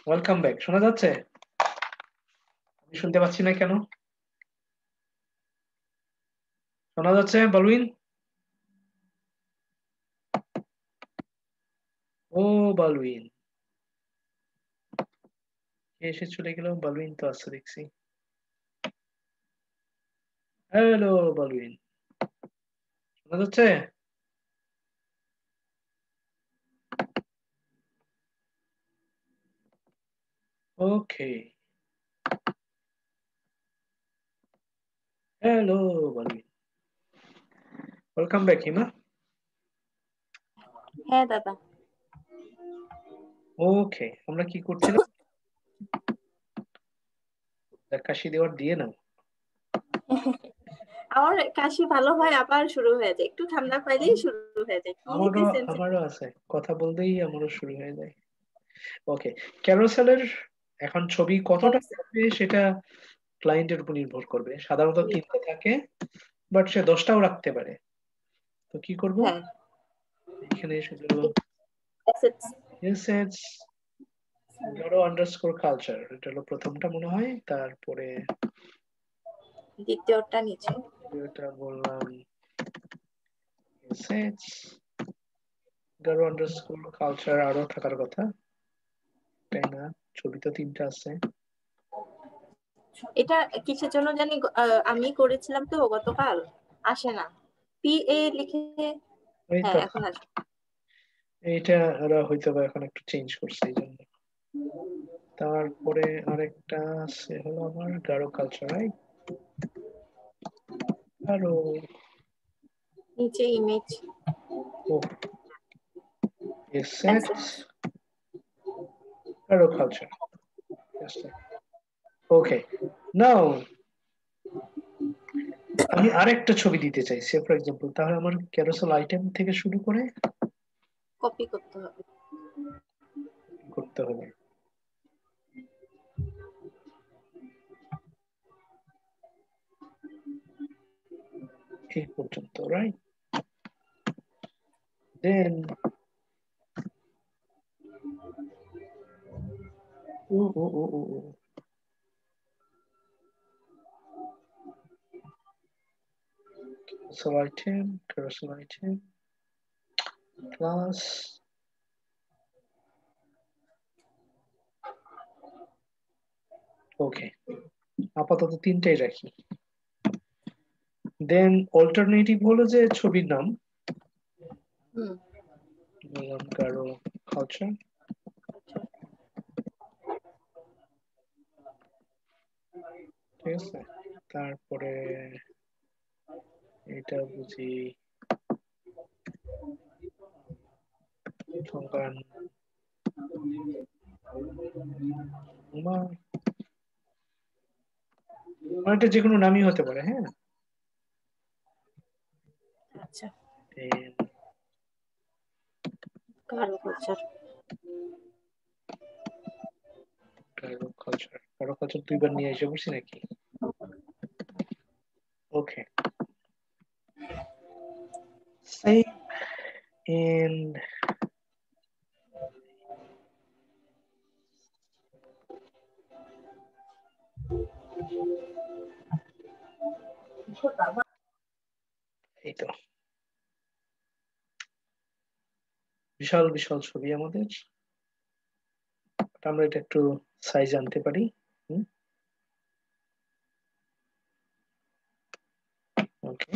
Welcome back. শোনা যাচ্ছে? আমি শুনতে পাচ্ছি না কেন? শোনা যাচ্ছে বালুইন? ও বালুইন। কে এসে চলে গেল? বালুইন তো আছে দেখছি। হ্যালো বালুইন। শোনা যাচ্ছে? ওকে। হ্যালো বালুইন। ওয়েলকাম ব্যাক হিমা। হ্যাঁ দাদা। ওকে, আমরা কি করছিলাম? কাশি দেওয়ার দিয়ে নাও। আমার কাশি ভালো হয় আবার শুরু হয়ে যায়, একটু ঠান্ডা পাইলেই শুরু হয়ে যায়। কি যে আমারও সেনসিটিভ। আমারও আছে, কথা বলতেই আমারও শুরু হয়ে যায়। ওকে, ক্যারোসেলের এখন ছবি কতটা হবে সেটা ক্লায়েন্টের উপর নির্ভর করবে। সাধারণত 3টে থাকে, বাট সে 10টাও রাখতে পারে। তো কি করব? হ্যাঁ, এখানে শুধু assets। SS Garo underscore culture, এটা হলো প্রথমটা মনে হয়। তারপরে দ্বিতীয়টা নিচে। এটা বললাম এসএস গারো আন্ডারস্কোর কালচার, আরো থাকার কথা, তাই না? ছবি তো 3টা আছে। এটা কিসের জন্য জানি আমি করেছিলাম তো গতকাল, আসে না পি এ লিখে। এই হ্যাঁ তো, এখন আসে। এইটা ওরা হয়তো বা এখন একটু চেঞ্জ করছে এই জন্য। তারপরে আরেকটা আছে হলো আমার গারো কালচার, রাইট? আরো নিচে ইমেজ ও এসএস গারো কালচার, ওকে। নাও আমি আরেকটা ছবি দিতে চাইছি ফর এক্সাম্পল, তাহলে আমার ক্যারোসেল আইটেম থেকে শুরু করে কপি করতে হবে। কি করতে হবে এই পর্যন্ত, রাইট? দেন ও ও ও ও ও carousel item class, ওকে। আপাতত 3টাই রাখি। দেন অল্টারনেটিভ হলো যে ছবির নাম হুম। বললাম গারো কালচার। ঠিক আছে, তারপরে এটা বুঝি সংজ্ঞান এটা যে কোনো নামই হতে পারে, হ্যাঁ। আচ্ছা, Then কারো culture. Garo culture, Garo culture 2বার নিয়ে এসে বসছি নাকি? ওকে, save and এই তো বিশাল বিশাল ছবি আমাদের। আমরা এটা একটু সাইজ আনতে পারি। ওকে,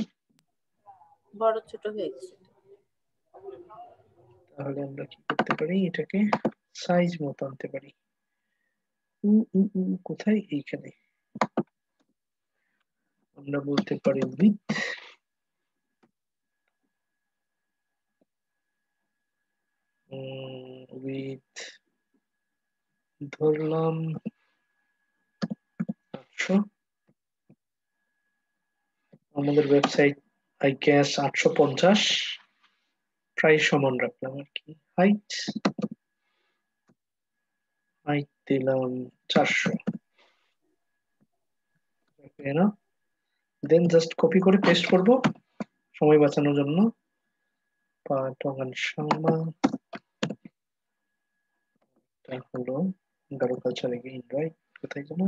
বড় ছোট হয়ে গেছে। তাহলে আমরা কি করতে পারি, এটাকে সাইজ মতো আনতে পারি। কোথায়? এইখানে আমরা বলতে পারি উইথ ধরলাম 800। আমাদের ওয়েবসাইট আই গ্যাস 850, প্রায় সমান রাখলাম আর কি। হাইট হাইট দিলাম 400, না? দেন জাস্ট কপি করে পেস্ট করব সময় বাঁচানোর জন্য। পাঠগান সামা হলো গারো কালচার এগেইন, রাইট? কোথায় যেন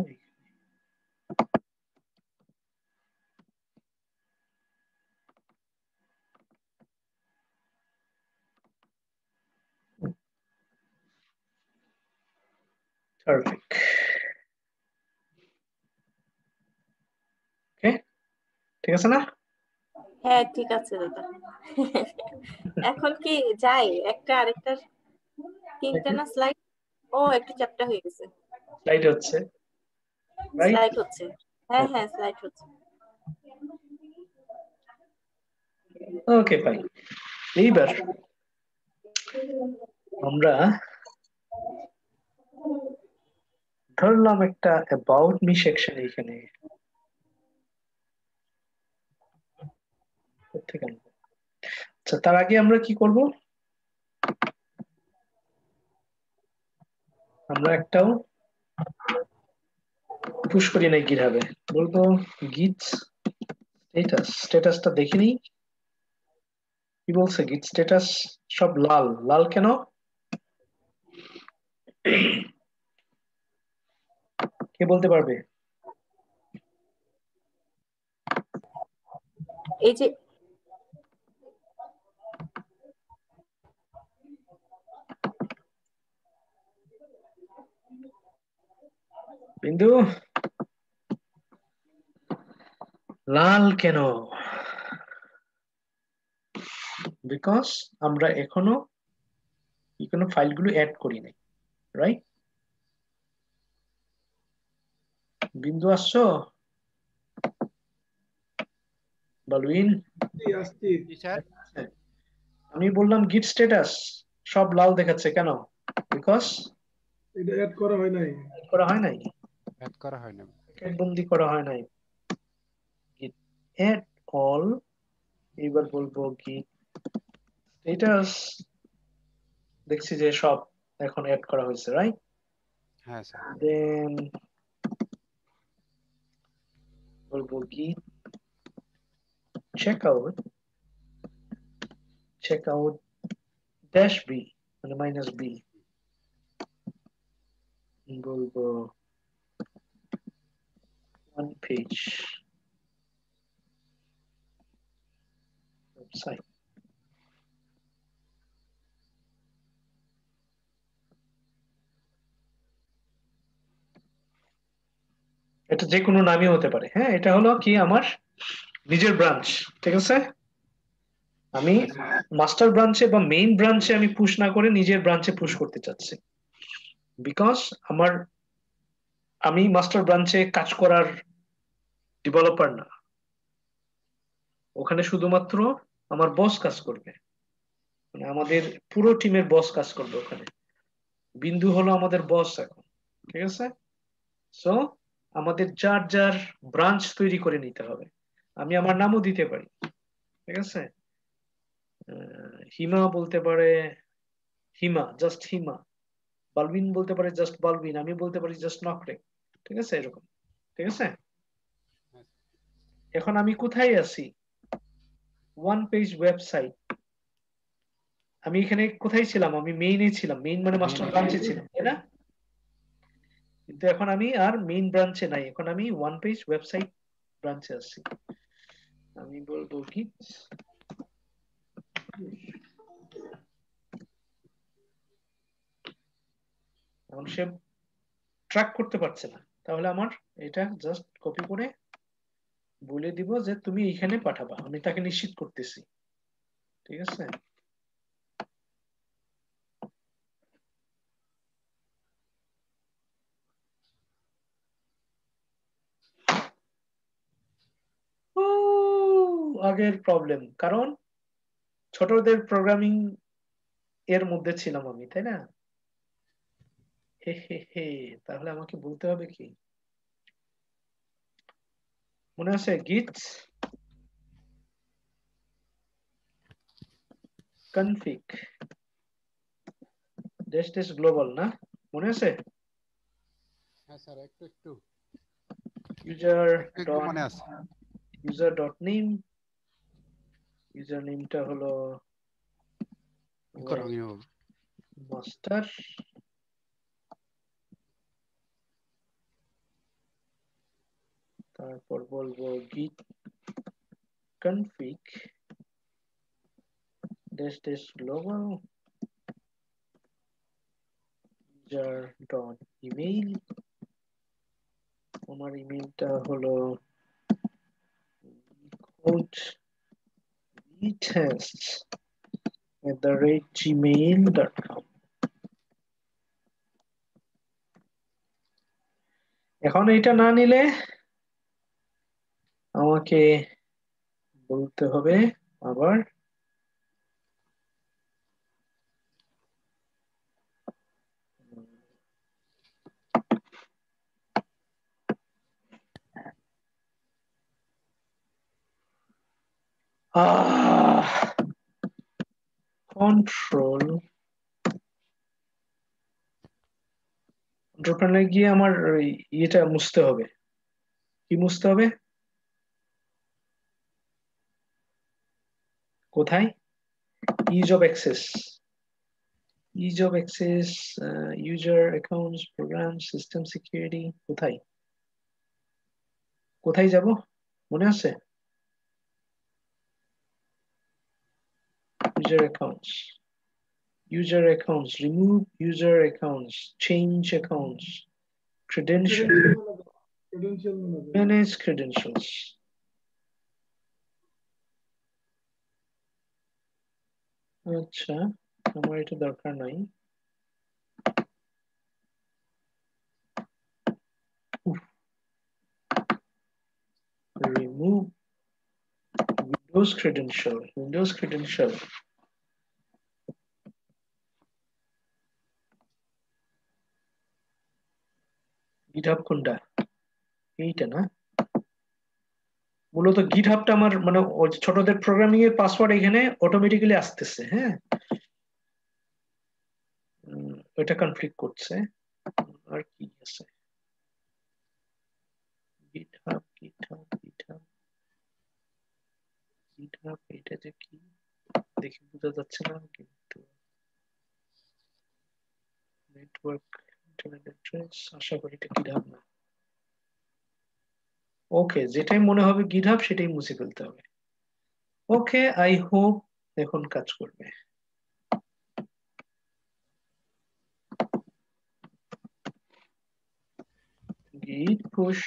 পারফেক্ট। ওকে, ঠিক আছে না? হ্যাঁ ঠিক আছে দাদা। এখন কি যাই একটা আরেকটা, তিনটা না স্লাইড? ও একটা চ্যাপ্টার হয়ে গেছে। স্লাইড হচ্ছে, রাইট? স্লাইড হচ্ছে, হ্যাঁ হ্যাঁ স্লাইড হচ্ছে। Okay fine. এইবার আমরা ধরলাম একটা অ্যাবাউট মি সেকশন এখানে থেকে আনবো। আচ্ছা, তার আগে আমরা কি করব? আমরা একটাও পুশ করি নাই গিটহাবে। বলবো গিট স্ট্যাটাসটা দেখে নিই কি বলছে। গিট স্ট্যাটাস সব লাল লাল কেন? কে বলতে পারবে? এই যে বিন্দু, লাল কেন? বিকজ আমরা এখনো কোনো ফাইলগুলো অ্যাড করি নাই, রাইট? বিন্দু আসছো? বালুইন? আসছি। আমি বললাম গিট স্ট্যাটাস সব লাল দেখাচ্ছে কেন? বিকজ এটা অ্যাড করা হয় নাই। করা হয় নাই, অ্যাড করা হয় না। বন্দি করা হয় নাই। গিট অ্যাড অল, এইবার বলবো গিট স্ট্যাটাস, দেখছি যে সব এখন অ্যাড করা হয়েছে, রাইট? হ্যাঁ স্যার। দেন বলবো গিট চেক আউট ড্যাশ বি, মানে মাইনাস বি। বলবো ওয়ান পেজ ওয়েবসাইট। এটা যে কোনো নামই হতে পারে। হ্যাঁ, এটা হলো কি আমার নিজের ব্রাঞ্চ, ঠিক আছে? আমি মাস্টার ব্রাঞ্চে বা মেইন ব্রাঞ্চে আমি পুশ না করে নিজের ব্রাঞ্চে পুশ করতে চাচ্ছি। বিকজ আমি মাস্টার ব্রাঞ্চে কাজ করার ডেভেলপার না, ওখানে শুধুমাত্র আমার বস কাজ করবে, মানে আমাদের পুরো টিমের বস কাজ করবে ওখানে। বিন্দু হলো আমাদের বস এখন, ঠিক আছে? সো আমাদের যার যার ব্রাঞ্চ তৈরি করে নিতে হবে। আমি আমার নামও দিতে পারি, ঠিক আছে? হিমা বলতে পারে হিমা, জাস্ট হিমা। বালবিন বলতে পারে জাস্ট বালবিন। আমি বলতে পারি জাস্ট নকরেক, ঠিক আছে? এরকম, ঠিক আছে? এখন আমি কোথায় আছি? One page website. আমি এখানে কোথায় ছিলাম? আমি মেইনে ছিলাম। মেইন মানে মাস্টার ব্রাঞ্চে ছিলাম, তাই না? কিন্তু এখন আমি আর মেইন ব্রাঞ্চে নাই, এখন আমি ওয়ান পেজ ওয়েবসাইট ব্রাঞ্চে আছি। আমি বলবো কি এখন সে ট্র্যাক করতে পারছে না, তাহলে আমার এটা জাস্ট কপি করে বলে দিব যে তুমি এইখানে পাঠাবা, আমি তাকে নিশ্চিত করতেছি, ঠিক আছে? আগের প্রবলেম, কারণ ছোটদের প্রোগ্রামিং এর মধ্যে ছিলাম আমি, তাই না? হে হে হে, তাহলে আমাকে বলতে হবে কি? মনে আছে গিট কনফিগ ড্যাশ ড্যাশ গ্লোবাল, না? মনে আছে? হ্যাঁ স্যার, একটু একটু ইউজার একটু মনে আছে। ইউজার ডট নেম, ইউজার নেমটা হলো করণীয় মাস্টার, তারপর বলবো git config dash global user dot email। আমার ইমেলটা হলো code tests@gmail.com। এখন এটা না নিলে আমাকে বলতে হবে আবার কন্ট্রোল প্যানেলে গিয়ে আমার ইয়েটা মুছতে হবে। কি মুছতে হবে? কোথায়? Ease of access, user accounts, program, system security. কোথায় কোথায় যাব মনে আছে? user accounts, remove user accounts, change accounts, credential, credential manager manage credentials। আচ্ছা, আমার এটা দরকার নাই। remove windows credential GitHub কোনটা? এইটা না? মূলত গিটহাবটা আমার মানে ওই ছোটদের প্রোগ্রামিং এর পাসওয়ার্ড এখানে অটোমেটিক্যালি আসতেছে। হ্যাঁ, ওইটা কনফ্লিক্ট করছে। আর কি আছে? গিটহাব এটা যে কি দেখে বোঝা যাচ্ছে না, কিন্তু নেটওয়ার্ক ইন্টারনেট অ্যাড্রেস, আশা করি এটা গিটহাব না। ওকে, যেটাই মনে হবে গিটহাব সেটাই মুছে ফেলতে হবে। ওকে, আই হোপ এখন কাজ করবে। git push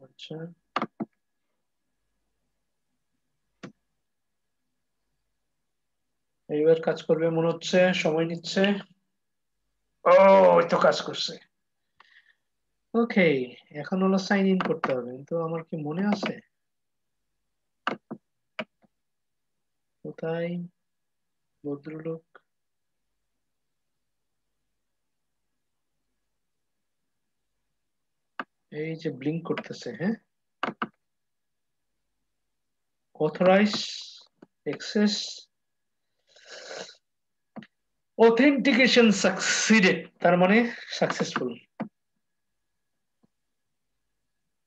আচ্ছা, এইবার কাজ করবে মনে হচ্ছে, সময় নিচ্ছে। ও, ওই তো কাজ করছে। ওকে, এখন হলো সাইন ইন করতে হবে, কিন্তু আমার কি মনে আছে কোথায় ভদ্রলোক? এই যে ব্লিঙ্ক করতেছে। হ্যাঁ, অথরাইজ অ্যাক্সেস অথেন্টিকেশন সাকসিডেড, তার মানে সাকসেসফুল।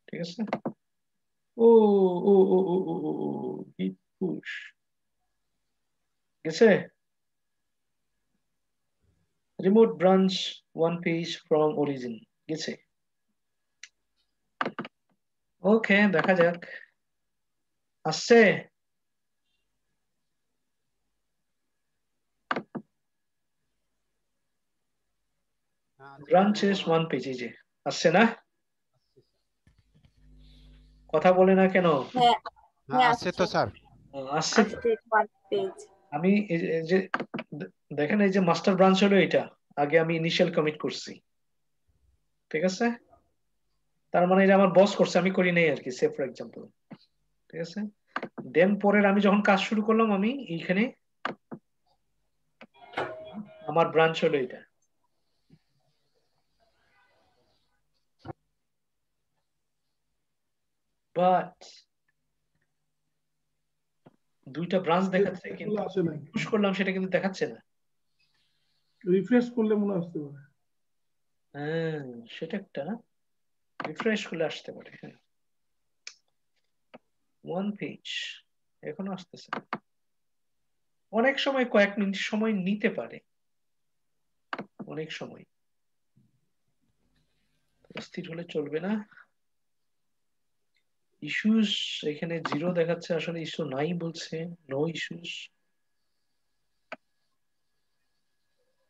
ঠিক আছে। ও ও ও ও ও git push গেছে। Remote branch one page from origin গেছে। ওকে, দেখা যাক আসছে। ব্রাঞ্চেস ওয়ান পেজ, এই যে আসছে না? কথা বলে না কেন? হ্যাঁ হ্যাঁ আছে তো স্যার। আসছে তো। আসছে ওয়ান পেজ। আমি এই যে দেখেন, এই যে মাস্টার ব্রাঞ্চ হলো এটা, আগে আমি ইনিশিয়াল কমিট করছি। ঠিক আছে, তার মানে এটা আমার বস করছে, আমি করি নাই আর কি, সে ফর এক্সাম্পল। ঠিক আছে, দেন পরের আমি যখন কাজ শুরু করলাম, আমি এইখানে আমার ব্রাঞ্চ হলো এটা। বাট দুইটা ব্রাঞ্চ দেখাচ্ছে, কিন্তু আসে নাই, পুশ করলাম সেটা কিন্তু দেখাচ্ছে না। রিফ্রেশ করলে মনে আসতে পারে। হ্যাঁ, সেটা একটা রিফ্রেশ করলে আসতে পারে। হ্যাঁ, ওয়ান পেজ এখনো আসতেছে না। অনেক সময় কয়েক মিনিট সময় নিতে পারে, অনেক সময়। অস্থির হলে চলবে না। ইস্যুস এখানে 0 দেখাচ্ছে, আসলে ইস্যু নাই বলছে, নো ইস্যুস।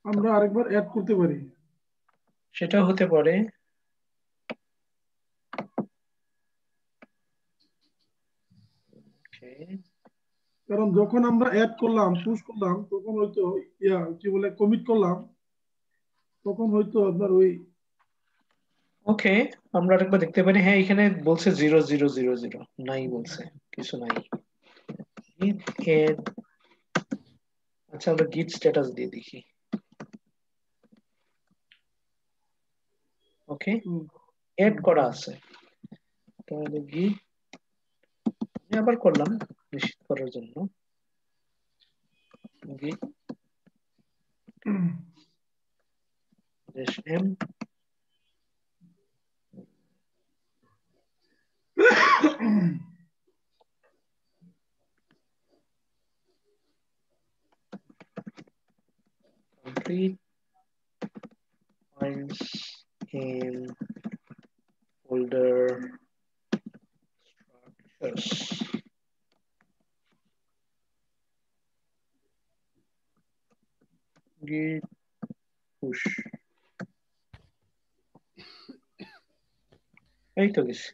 আমরা আরেকবার অ্যাড করতে পারি। সেটা হতে পারে। Okay. কারণ যখন আমরা অ্যাড করলাম, পুশ করলাম, তখন হয়তো কি বলে কমিট করলাম, তখন হয়তো আপনার ওই ওকে, আমরা আরেকবার দেখতে পারি। হ্যাঁ, এখানে বলছে 0000 নাই বলছে, কিছু নাই। git add, আচ্ছা আমরা git স্ট্যাটাস দিয়ে দেখি। ওকে, এড করা আছে, তাহলে git আমি আবার করলাম নিশ্চিত করার জন্য। git -m complete files in folder structures. Git push, এই তো গেছে।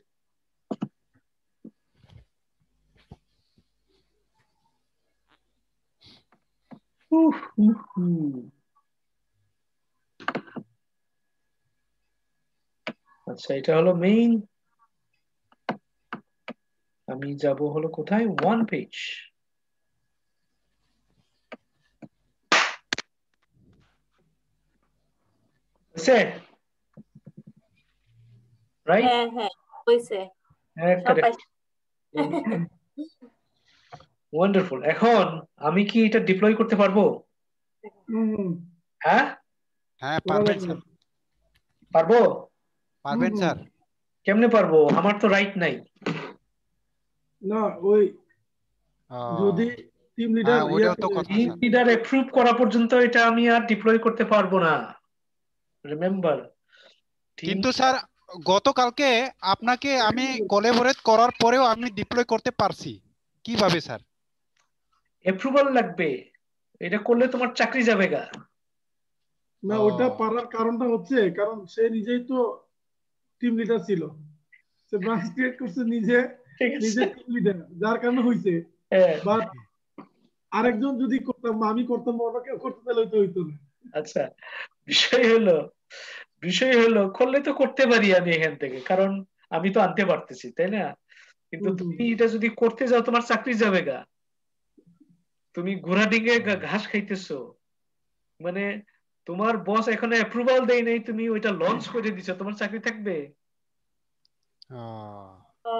আচ্ছা, এটা হলো মেইন। আমি যাব হলো কোথায়, ওয়ান পেজ। রাইট, হ্যাঁ হ্যাঁ হয়েছে, সব কারেক্ট, পাইছি। ওয়ান্ডারফুল। এখন আমি কি এটা ডিপ্লয় করতে পারবো? হ্যাঁ হ্যাঁ করা পারবেন যাবে। স্যার, পারবো। পারবেন স্যার। কেমনে পারবো, আমার তো রাইট নাই। না ওই ও, যদি টিম লিডার হ্যাঁ ওইটাও তো কথা টিম স্যার। লিডার অ্যাপ্রুভ করা পর্যন্ত এটা আমি আর ডিপ্লয় করতে পারবো না, রিমেম্বার। টিম কিন্তু স্যার গতকালকে আপনাকে আমি কোলাবোরেট করার পরেও আমি ডিপ্লয় করতে পারছি, কিভাবে স্যার? অ্যাপ্রুভাল লাগবে, এটা করলে তোমার চাকরি যাবে গা। না ও ওটা পারার কারণটা হচ্ছে, কারণ সে নিজেই তো টিম লিডার ছিল, সে ব্রাঞ্চ ক্রিয়েট করছে নিজে, ঠিক নিজে আছে, টিম লিডার, যার কারণে হইছে। হ্যাঁ। বাট আরেকজন যদি করতাম, আমি করতাম, অন্য কেউ করতে তাহলে হয়তো হইতো না। আচ্ছা, বিষয় হলো করলে তো করতে পারি আমি এখান থেকে, কারণ আমি তো আনতে পারতেছি, তাই না? কিন্তু হুম, হুম। তুমি এটা যদি করতে যাও তোমার চাকরি যাবে গা। তুমি ঘোড়া ডিঙ্গে ঘাস খাইতেছো, মানে তোমার বস এখনো অ্যাপ্রুভাল দেয় নাই, তুমি ওইটা লঞ্চ করে দিছো, তোমার চাকরি থাকবে? ও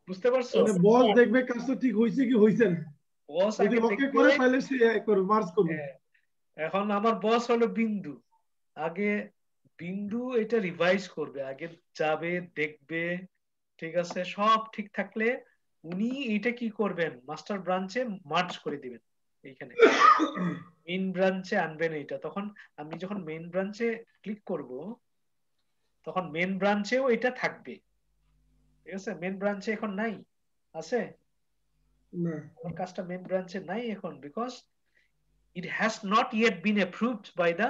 বুঝতে পারছো? মানে বস দেখবে কাজটা ঠিক হয়েছে কি হয়েছে না, বস যদি আগে ওকে দেখবে। করে তাহলে সে করবে, মার্চ করবে। হ্যাঁ, এখন আমার বস হলো বিন্দু, আগে বিন্দু এটা রিভাইজ করবে, আগে যাবে দেখবে, ঠিক আছে, সব ঠিক থাকলে উনি এটা কি করবেন, মাস্টার ব্রাঞ্চে মার্জ করে দিবেন, এইখানে মেইন ব্রাঞ্চে আনবেন এটা। তখন আমি যখন মেইন ব্রাঞ্চে ক্লিক করব, তখন মেইন ব্রাঞ্চেও এটা থাকবে, ঠিক আছে। মেইন ব্রাঞ্চে এখন নাই, আছে, না আমার কাজটা মেইন ব্রাঞ্চে নাই এখন, because it has not yet been approved by the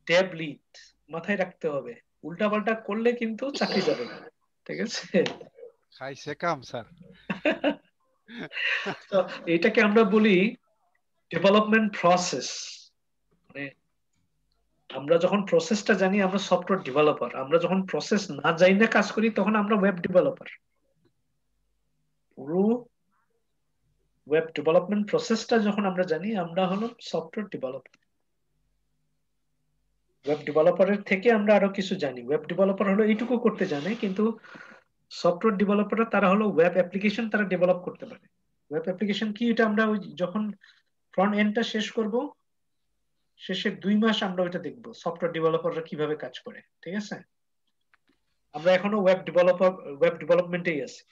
tab lead। মাথায় রাখতে হবে, উল্টাপাল্টা করলে কিন্তু চাকরি যাবে না, ঠিক আছে। খাইছে কাম স্যার। তো এটাকে আমরা বলি ডেভেলপমেন্ট প্রসেস। মানে আমরা যখন প্রসেসটা জানি আমরা সফটওয়্যার ডেভেলপার, আমরা যখন প্রসেস না জানি না কাজ করি তখন আমরা ওয়েব ডেভেলপার। পুরো ওয়েব ডেভেলপমেন্ট প্রসেসটা যখন আমরা জানি আমরা হলো সফটওয়্যার ডেভেলপার। ওয়েব ডেভেলপারের থেকে আমরা আরো কিছু জানি। ওয়েব ডেভেলপার হলো এইটুকু করতে জানে, কিন্তু সফটওয়্যার ডেভেলপাররা তারা হলো ওয়েব অ্যাপ্লিকেশন তারা ডেভেলপ করতে পারে। ওয়েব অ্যাপ্লিকেশন কি, এটা আমরা ওই যখন ফ্রন্ট এন্ডটা শেষ করব, শেষের 2 মাস আমরা ওইটা দেখবো সফটওয়্যার ডেভেলপাররা কিভাবে কাজ করে, ঠিক আছে। আমরা এখনো ওয়েব ডেভেলপমেন্টেই আছি।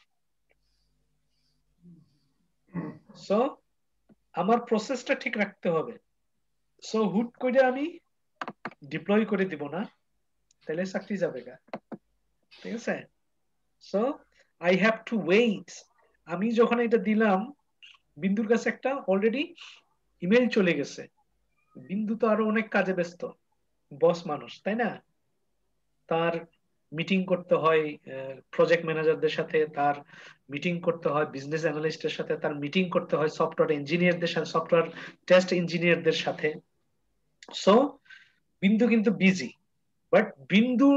সো আমার প্রসেসটা ঠিক রাখতে হবে। সো হুট করে আমি ডিপ্লয় করে দিব না, তাহলে চাকরি যাবে গা, ঠিক আছে? So I have to wait. আমি যখন এটা দিলাম, বিন্দুর কাছে একটা অলরেডি ইমেল চলে গেছে। বিন্দু তো আরো অনেক কাজে ব্যস্ত, বস মানুষ, তাই না? তার মিটিং করতে হয় প্রজেক্ট ম্যানেজারদের সাথে, তার মিটিং করতে হয় বিজনেস অ্যানালিস্টের সাথে, তার মিটিং করতে হয় সফটওয়্যার ইঞ্জিনিয়ারদের সাথে, সফটওয়্যার টেস্ট ইঞ্জিনিয়ারদের সাথে। সো বিন্দু কিন্তু বিজি, বাট বিন্দু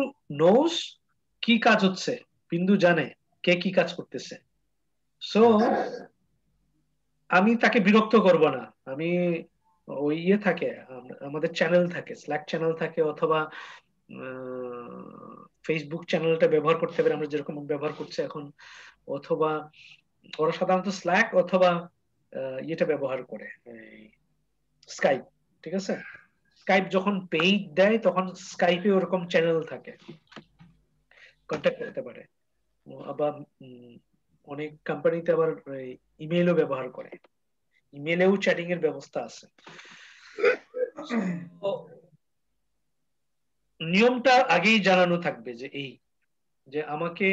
নোস কি কাজ হচ্ছে, বিন্দু জানে কে কি কাজ করতেছে। সো আমি তাকে বিরক্ত করব না। আমি ওই ইয়ে থাকে, আমাদের চ্যানেল থাকে, স্ল্যাক চ্যানেল থাকে, অথবা ফেসবুক চ্যানেলটা ব্যবহার করতে পারে আমরা যেরকম ব্যবহার করছি এখন, অথবা ওরা সাধারণত স্ল্যাক অথবা ইয়েটা ব্যবহার করে, স্কাইপ, ঠিক আছে? স্কাইপ যখন পেইড দেয় তখন স্কাইপে ওরকম চ্যানেল থাকে, কন্ট্যাক্ট করতে পারে। আবার অনেক কোম্পানিতে আবার ইমেলও ব্যবহার করে, ইমেলেও চ্যাটিং এর ব্যবস্থা আছে। তো নিয়মটা আগেই জানানো থাকবে যে এই, যে আমাকে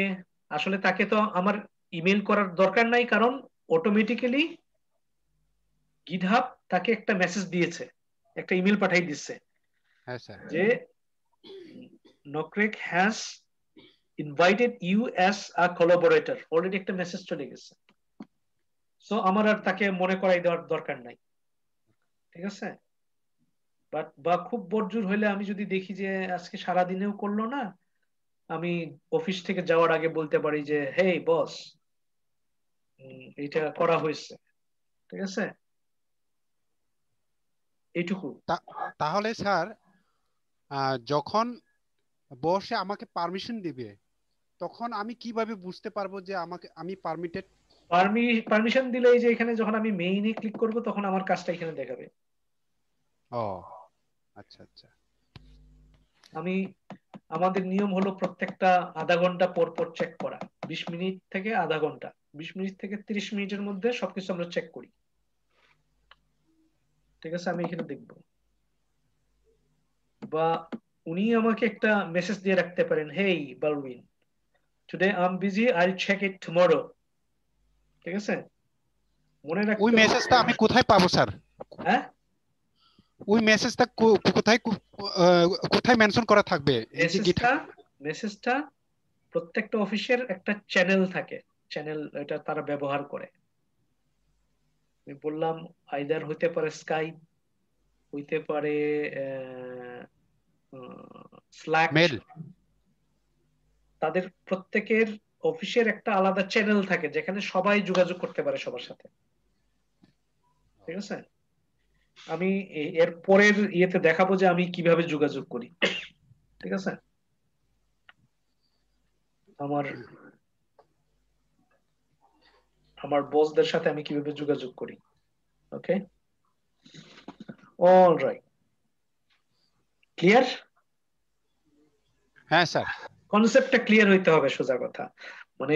আসলে তাকে তো আমার ইমেল করার দরকার নাই, কারণ অটোমেটিক্যালি গিটহাব তাকে একটা মেসেজ দিয়েছে, একটা ইমেল পাঠিয়ে দিচ্ছে হ্যাঁ স্যার। যে নকরেক has invited you as a collaborator, already একটা মেসেজ চলে গেছে। সো আমার আর তাকে মনে করাই দেওয়ার দরকার নাই, ঠিক আছে? বাট বা খুব বড়জোর হইলে আমি যদি দেখি যে আজকে সারা দিনেও করলো না, আমি অফিস থেকে যাওয়ার আগে বলতে পারি যে হেই বস, এটা করা হয়েছে, ঠিক আছে? এইটুকু। তাহলে স্যার যখন বসে আমাকে পারমিশন দিবে তখন আমি কিভাবে বুঝতে পারবো যে আমি পারমিটেড? পারমিশন দিলে এই যে এখানে যখন আমি মেইনে ক্লিক করব তখন আমার কাজটা এখানে দেখাবে। ও আচ্ছা আচ্ছা। আমি, আমাদের নিয়ম হলো প্রত্যেকটা আধা ঘন্টা পর পর চেক করা, 20 মিনিট থেকে আধা ঘন্টা, 20 মিনিট থেকে 30 মিনিটের মধ্যে সবকিছু আমরা চেক করি, ঠিক আছে? আমি এখানে দেখবো, বা উনি আমাকে একটা মেসেজ দিয়ে রাখতে পারেন, hey Baldwin, today I am busy, I will check it tomorrow, ঠিক আছে? মনে ওই রাখতে হবে। মেসেজটা আমি কোথায় পাবো স্যার? হ্যাঁ, ওই মেসেজটা কোথায় কোথায় মেনশন করা থাকবে? এই যে মেসেজটা মেসেজটা প্রত্যেকটা অফিসের একটা চ্যানেল থাকে, চ্যানেল এটা তারা ব্যবহার করে। আমি বললাম আইদার হইতে পারে স্কাইপ, হইতে পারে স্ল্যাক, মেল। তাদের প্রত্যেকের অফিসের একটা আলাদা চ্যানেল থাকে যেখানে সবাই যোগাযোগ করতে পারে সবার সাথে, ঠিক আছে? আমি এর পরের ইয়েতে দেখাবো যে আমি কিভাবে যোগাযোগ করি, ঠিক আছে? আমার আমার বসদের সাথে আমি কিভাবে যোগাযোগ করি। ওকে, অল রাইট, ক্লিয়ার? হ্যাঁ স্যার। কনসেপ্টটা ক্লিয়ার হইতে হবে, সোজা কথা। মানে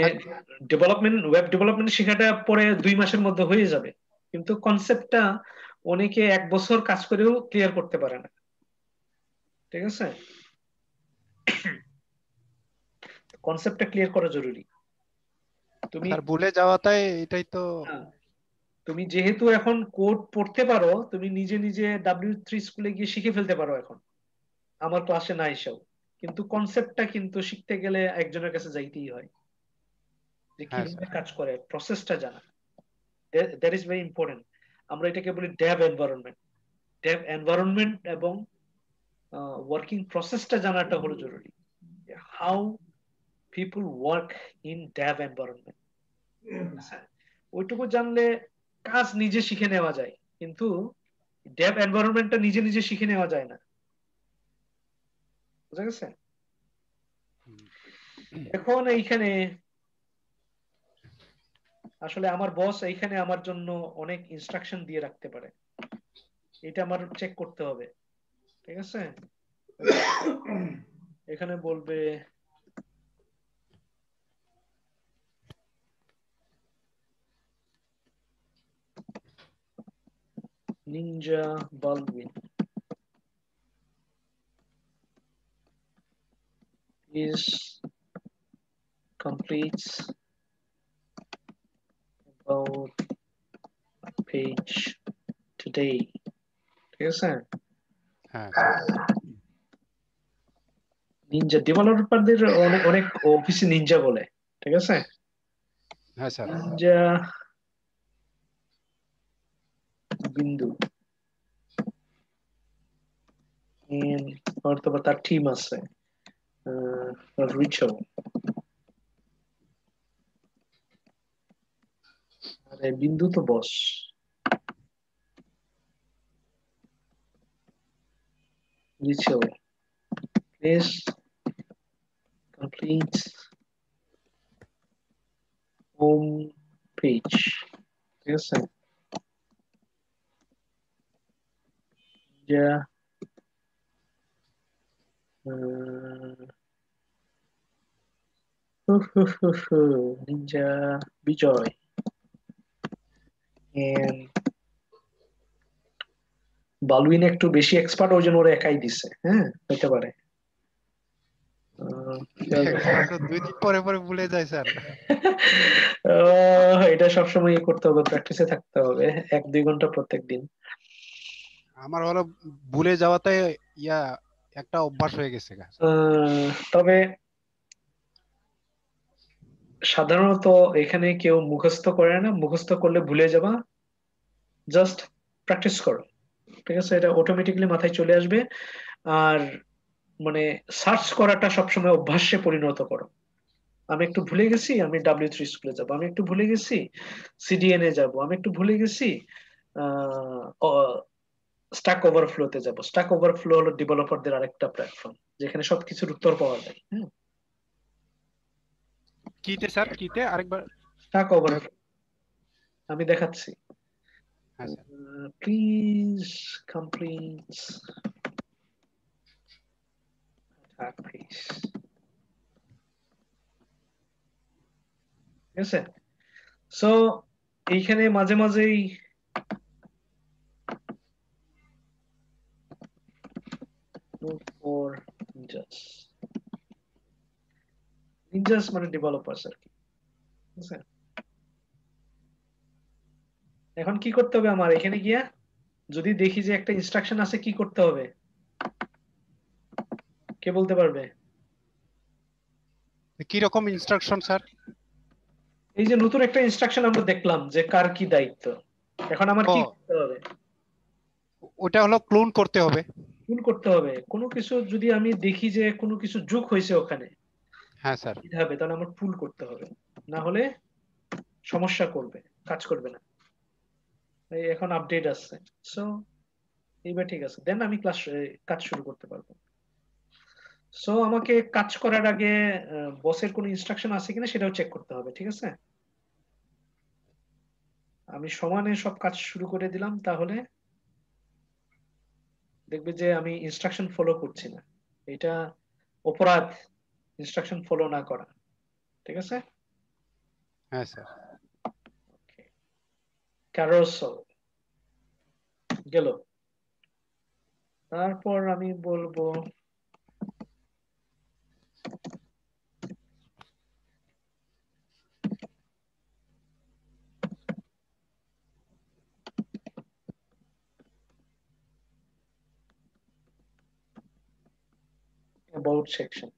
ডেভেলপমেন্ট, ওয়েব ডেভেলপমেন্ট শেখাটা পরে 2 মাসের মধ্যে হয়ে যাবে, কিন্তু কনসেপ্টটা অনেকে 1 বছর কাজ করেও ক্লিয়ার করতে পারে না, ঠিক আছে? কনসেপ্টটা ক্লিয়ার করা জরুরি। তুমি স্যার ভুলে যাওয়াটাই এটাই তো। হ্যাঁ, তুমি যেহেতু এখন কোড পড়তে পারো, তুমি নিজে নিজে W3 স্কুলে গিয়ে শিখে ফেলতে পারো এখন, আমার ক্লাসে না এসেও। কিন্তু কনসেপ্টটা কিন্তু শিখতে গেলে একজনের কাছে যাইতেই হয়, যে হ্যাঁ কিভাবে স্যার। কাজ করে, প্রসেসটা জানা, দ্যাট ইজ ভেরি ইম্পর্টেন্ট। আমরা এটাকে বলি ডেভ এনভায়রনমেন্ট। ডেভ এনভায়রনমেন্ট এবং ওয়ার্কিং প্রসেসটা জানাটা হলো জরুরি, how people work in Dave environment. ওইটুকু জানলে কাজ নিজে শিখে নেওয়া যায়, কিন্তু ডেভ এনভায়রনমেন্টটা নিজে নিজে শিখে নেওয়া যায় না, বুঝা গেছে? এখন এইখানে আসলে আমার বস এইখানে আমার জন্য অনেক ইনস্ট্রাকশন দিয়ে রাখতে পারে, এটা আমার চেক করতে হবে, ঠিক আছে? এখানে বলবে Ninja বালউইন, is completes about page today. ঠিক আছে? হ্যাঁ স্যার। নিনজা ডেভেলপারদের অনেক অনেক অফিসে নিনজা বলে, ঠিক আছে? হ্যাঁ স্যার। নিনজা বিন্দু অথবা তার টিম আছে, রিচো। আরে বিন্দু তো বস। রিচো প্লিজ কমপ্লিট হোম পেজ, ঠিক আছে? যা নিনজা বিজয় and বালুইন একটু বেশি এক্সপার্ট, ওই জন্য ওরা একাই দিছে। হ্যাঁ, হতে পারে। একবার তো 2 দিন পরে পরে ভুলে যায় স্যার। এটা সবসময় করতে হবে, প্র্যাকটিসে থাকতে হবে 1-2 ঘন্টা প্রত্যেক দিন। আমার হলো ভুলে যাওয়াতে ইয়া একটা অভ্যাস হয়ে গেছে গা। তবে সাধারণত এখানে কেউ মুখস্থ করে না, মুখস্থ করলে ভুলে যাবা। জাস্ট প্র্যাকটিস করো, ঠিক আছে? এটা অটোমেটিক্যালি মাথায় চলে আসবে। আর মানে সার্চ করাটা সবসময় অভ্যাসে পরিণত করো। আমি একটু ভুলে গেছি, আমি W3 স্কুলে যাব। আমি একটু ভুলে গেছি, CDN এ যাব। আমি একটু ভুলে গেছি, স্ট্যাক ওভারফ্লোতে যাব। স্ট্যাক ওভারফ্লো হলো ডেভেলপারদের আরেকটা প্ল্যাটফর্ম, যেখানে সবকিছুর উত্তর পাওয়া যায়। হ্যাঁ, কিতে স্যার, কিতে আরেকবার? স্ট্যাক ওভারফ্লো আমি দেখাচ্ছি। হ্যাঁ sir. Please complete attack page, ঠিক আছে? সো এইখানে মাঝে মাঝেই look for ninjas, ninjas মানে ডেভেলপার্স আর কি, ঠিক আছে? এখন কি করতে হবে আমার? এখানে গিয়া যদি দেখি যে একটা ইনস্ট্রাকশন আছে, কি করতে হবে? কে বলতে পারবে? কি রকম ইনস্ট্রাকশন স্যার? এই যে নতুন একটা ইনস্ট্রাকশন আমরা দেখলাম যে কার কি দায়িত্ব, এখন আমার কি ও, করতে হবে? ওটা হলো ক্লোন করতে হবে। ভুল করতে হবে। কোনো কিছু যদি আমি দেখি যে কোনো কিছু যোগ হয়েছে ওখানে হ্যাঁ স্যার। হবে, তাহলে আমার পুল করতে হবে, না হলে সমস্যা করবে, কাজ করবে না। এই এখন আপডেট আসছে, সো এইবার ঠিক আছে, দেন আমি কাজ শুরু করতে পারবো। সো আমাকে কাজ করার আগে বসের কোনো ইনস্ট্রাকশন আছে কিনা সেটাও চেক করতে হবে, ঠিক আছে? আমি সমানে সব কাজ শুরু করে দিলাম, তাহলে দেখবে যে আমি ইনস্ট্রাকশন ফলো করছি না। এটা অপরাধ, ইনস্ট্রাকশন ফলো না করা, ঠিক আছে? হ্যাঁ স্যার। ক্যারোসেল গেল। তারপর আমি বলবো about section.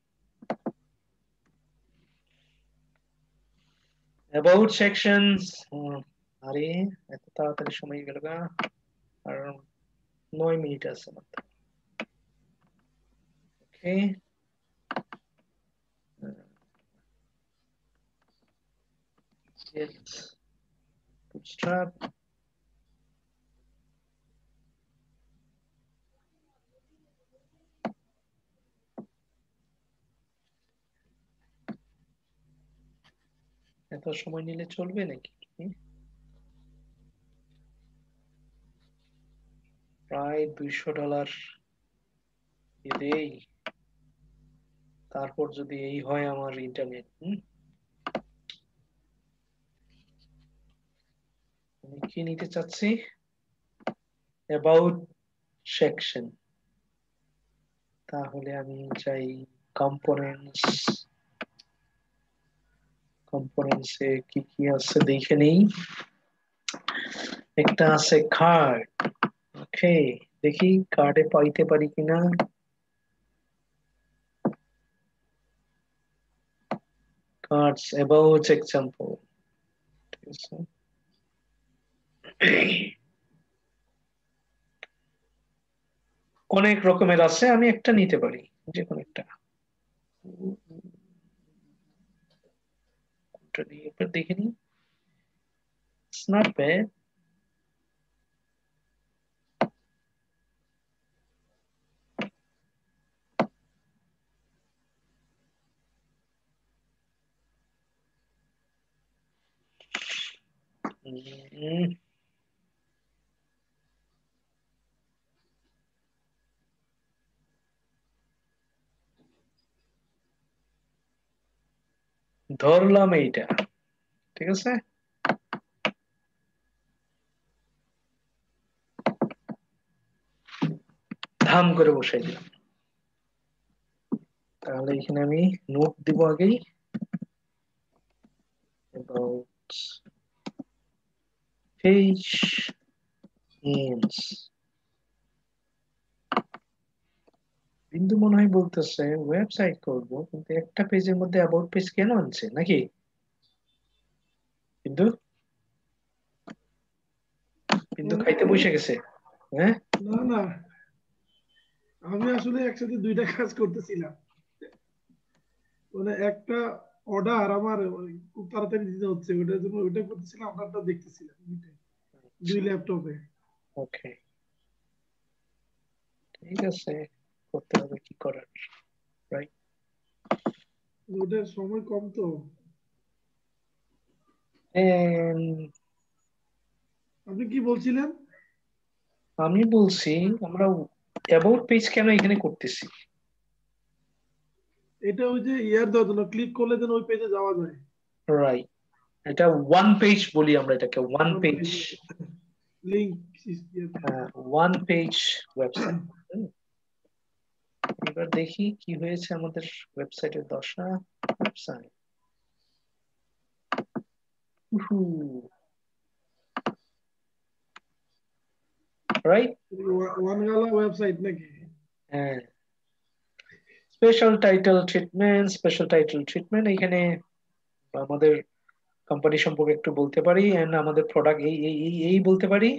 About sections, আরে এত তাড়াতাড়ি সময় গেল গা, আর 9 মিনিট আছে মাত্র। ওকে, get bootstrap, এত সময় নিলে চলবে নাকি? প্রায় $200 দেই, তারপর যদি এই হয় আমার ইন্টারনেট। আমি কি নিতে চাচ্ছি? About section. তাহলে আমি চাই কম্পোনেন্টসে কি কি আছে দেখে নেই। একটা আছে কার্ড। ওকে, দেখি কার্ডে পাইতে পারি কিনা। কার্ডস অ্যাবাউট এক্সাম্পল, ঠিক আছে। অনেক রকমের আছে, আমি একটা নিতে পারি, যে কোনো একটা। কোনটা নিয়ে একবার দেখে নিই। It's not bad. উম, ধরলাম এইটা, ঠিক আছে। ধাম করে বসাই দিলাম। তাহলে এখানে আমি নোট দিব আগেই, about page names। বিন্দু মনে হয় বলতেছে ওয়েবসাইট করব, কিন্তু একটা পেজের মধ্যে অ্যাবাউট পেজ কেন আনছে নাকি? কিন্তু কিন্তু খাইতে বসে গেছে। হ্যাঁ, না না, আমি আসলে একসাথে দুইটা কাজ করতেছিলাম। মানে একটা অর্ডার আমার খুব তাড়াতাড়ি দিতে হচ্ছে, ওটার জন্য ওইটা করতেছিলাম, আপনারটা দেখতেছিলাম দুই ল্যাপটপে। ওকে, ঠিক আছে, করতে হবে, কি করার, রাইট। ওটার সময় কম তো। আপনি কি বলছিলেন? আমি বলছি আমরা অ্যাবাউট পেজ কেন এখানে করতেছি। এটা ওই যে ইয়ার দেওয়ার জন্য, ক্লিক করলে যেন ওই পেজে যাওয়া যায়। রাইট, এটা ওয়ান পেজ বলি আমরা, এটাকে one one page, page link. One page website. এবার দেখি কি হয়েছে আমাদের ওয়েবসাইটের দশা। Website, right. ওয়ান গালা ওয়েবসাইট নাকি? হ্যাঁ, special title treatment, special title treatment. এখানে আমাদের কোম্পানি সম্পর্কে একটু বলতে পারি, এন্ড আমাদের প্রোডাক্ট এই এই এই এই বলতে পারি।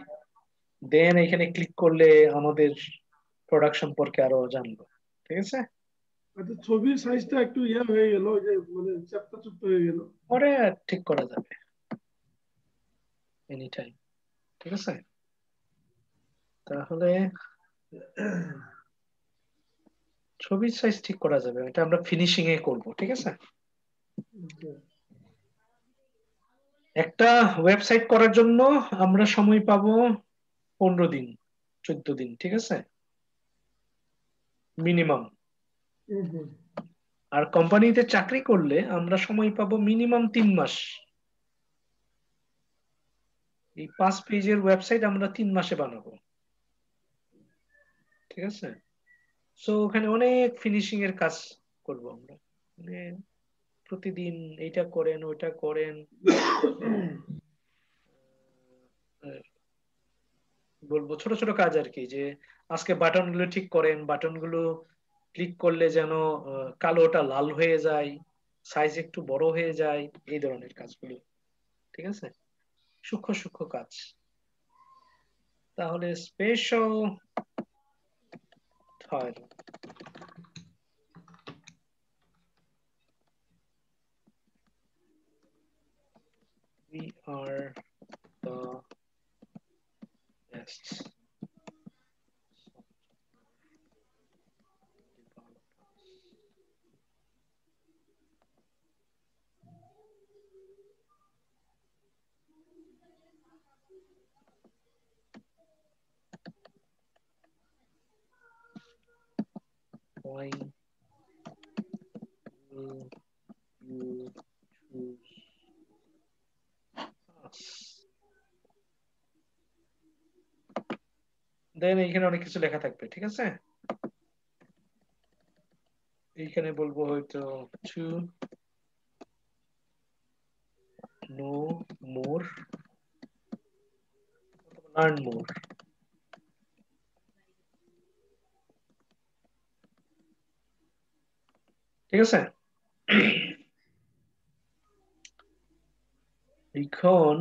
দেন এখানে ক্লিক করলে আমাদের প্রোডাক্ট সম্পর্কে আরো জানবো, ঠিক আছে। আচ্ছা, ছবির সাইজটা একটু ইয়ে হয়ে গেল, ওই যে মানে চ্যাপ্টা চুপ্তা হয়ে গেল। পরে ঠিক করা যাবে এনি টাইম, ঠিক আছে। তাহলে ছবির সাইজ ঠিক করা যাবে, এটা আমরা ফিনিশিং এ করব, ঠিক আছে। একটা ওয়েবসাইট করার জন্য আমরা সময় পাবো 15 দিন, 14 দিন, ঠিক আছে, মিনিমাম। হুম, হুম। আর কোম্পানিতে চাকরি করলে আমরা সময় পাবো মিনিমাম 3 মাস। এই 5 পেজের ওয়েবসাইট আমরা 3 মাসে বানাবো, ঠিক আছে। সো ওখানে অনেক ফিনিশিং এর কাজ করব আমরা, মানে প্রতিদিন এইটা করেন ওইটা করেন। আহ, বলবো ছোট ছোট কাজ আর কি, যে আজকে বাটন গুলো ঠিক করেন, বাটন গুলো ক্লিক করলে যেন কালোটা লাল হয়ে যায়, সাইজ একটু বড় হয়ে যায়, এই ধরনের কাজগুলো, ঠিক আছে, সূক্ষ্ম সূক্ষ্ম কাজ। তাহলে special title, we are the best why will you choose us? দেন এখানে অনেক কিছু লেখা থাকবে, ঠিক আছে। এইখানে বলবো হয়তো to know more, learn more. ঠিক আছে। এখন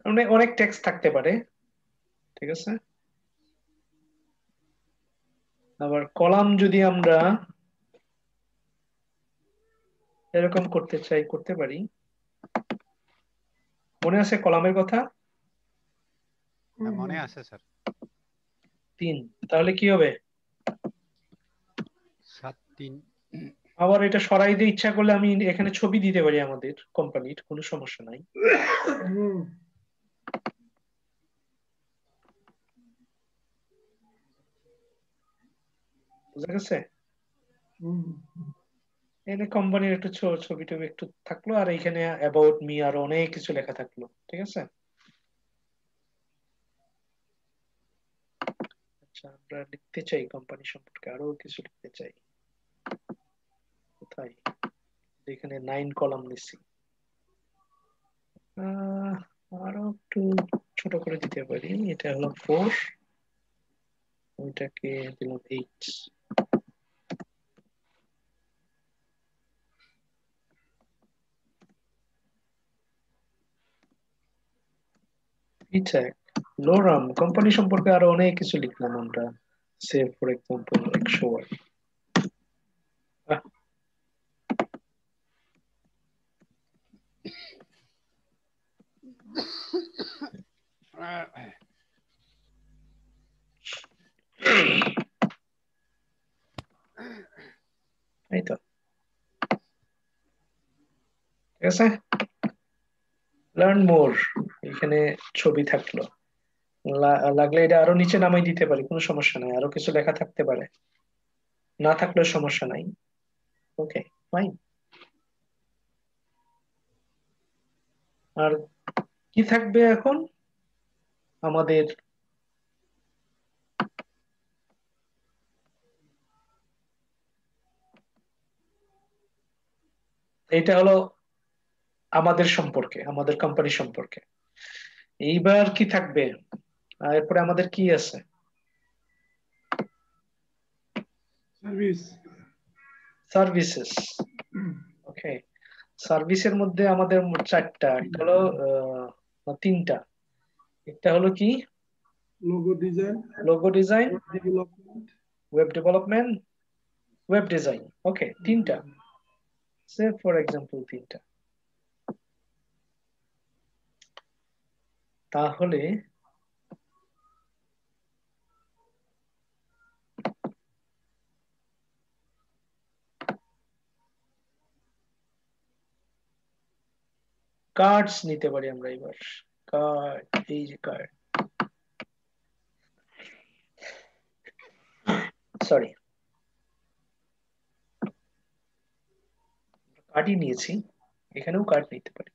অনেক অনেক টেক্সট থাকতে পারে, ঠিক আছে। আবার কলাম যদি আমরা এরকম করতে চাই করতে পারি। মনে আছে কলামের কথা? মনে আছে স্যার। 3, তাহলে কি হবে? 7 3। আবার এটা সরাই দিয়ে ইচ্ছা করলে আমি এখানে ছবি দিতে পারি আমাদের কোম্পানির, কোনো সমস্যা নাই। বুঝা গেছে? এখানে কোম্পানির একটু ছবি টবি একটু থাকলো, আর এখানে অ্যাবাউট মি আর অনেক কিছু লেখা থাকলো, ঠিক আছে। আচ্ছা, আমরা লিখতে চাই কোম্পানি সম্পর্কে আরো কিছু লিখতে চাই। কোথায়? এখানে 9 কলাম নিচ্ছি। আরো একটু ছোট করে দিতে পারি। এটা হলো 4, ওইটাকে দিলাম 8। লোরাম কোম্পানি সম্পর্কে আরো অনেক কিছু লিখলাম আমরা। সে ফর এক্সাম্পল 100 ওয়ার্ড। এই তো, ঠিক আছে। লার্ন মোর, এখানে ছবি থাকলো। লাগলে এটা আরো নিচে নামাই দিতে পারি, কোনো সমস্যা নাই। আরো কিছু লেখা থাকতে পারে, না থাকলেও সমস্যা নাই। ওকে, ফাইন। আর কি থাকবে এখন আমাদের? এটা হলো আমাদের সম্পর্কে, আমাদের কোম্পানি সম্পর্কে। এইবার কি থাকবে? এরপরে আমাদের কি আছে? সার্ভিস। সার্ভিসেস। ওকে, সার্ভিসের মধ্যে আমাদের মোট 4টা, একটা হলো 3টা। একটা হলো কি? Logo design, logo design, development, web development, web design. Okay, 3টা। সে ফর এক্সাম্পল 3টা। তাহলে কার্ডস নিতে পারি আমরা এবার। কার্ড, এই যে কার্ড, সরি, কার্ডই নিয়েছি, এখানেও কার্ড নিতে পারি।